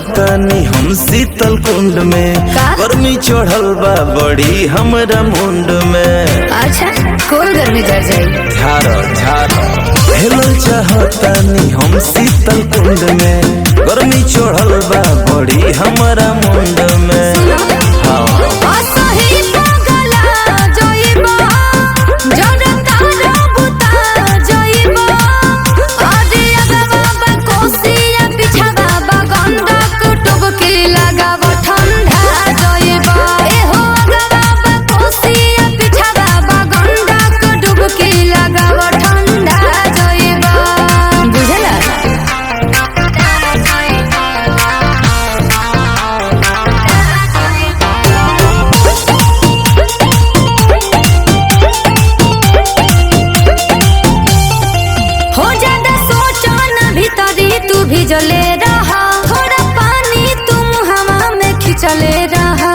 चाहतनी हम शीतल कुंड में, गर्मी चढ़ल बा बड़ी हमरा मुंड में। अच्छा कोई गर्मी कर जाए झारो हेलल चाहतनी हम शीतल कुंड में, गर्मी चढ़ल बा बड़ी हमरा मुंड में। भिजले रहा थोड़ा पानी तुम हवा में खिंचले रहा,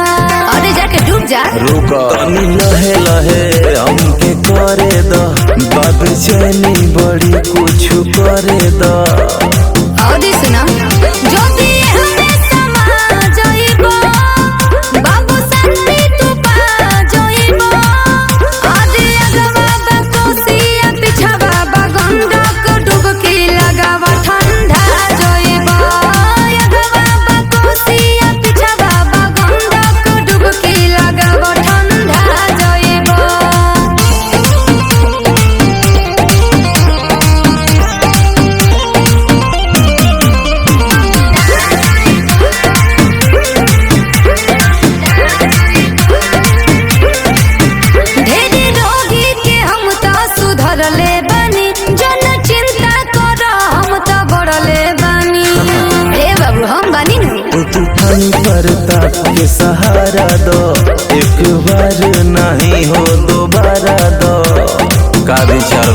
अरे जाके डूब जा। रुको तनी लहे लहे हमके करे द, बात चैनी बड़ी कुछ करे द। और सुना ज्योति हमें समा जाइबो, बाबू शांति तू पा जाइबो। आदि अगवा बकोसिया पिछवा बगंडा को डुबकी लगावा ठंडा जाइबो। अगवा बकोसिया पिछवा बगंडा को डुबकी लगावा ठंडा जाइबो। सुधरले बानी जन चिंता कर, हम तो बढ़ले बानी। ए बाबू हम बानी न तूफानी प्रताप के सहारा दो, एक बार नहीं हो दोबारा दो। का विचार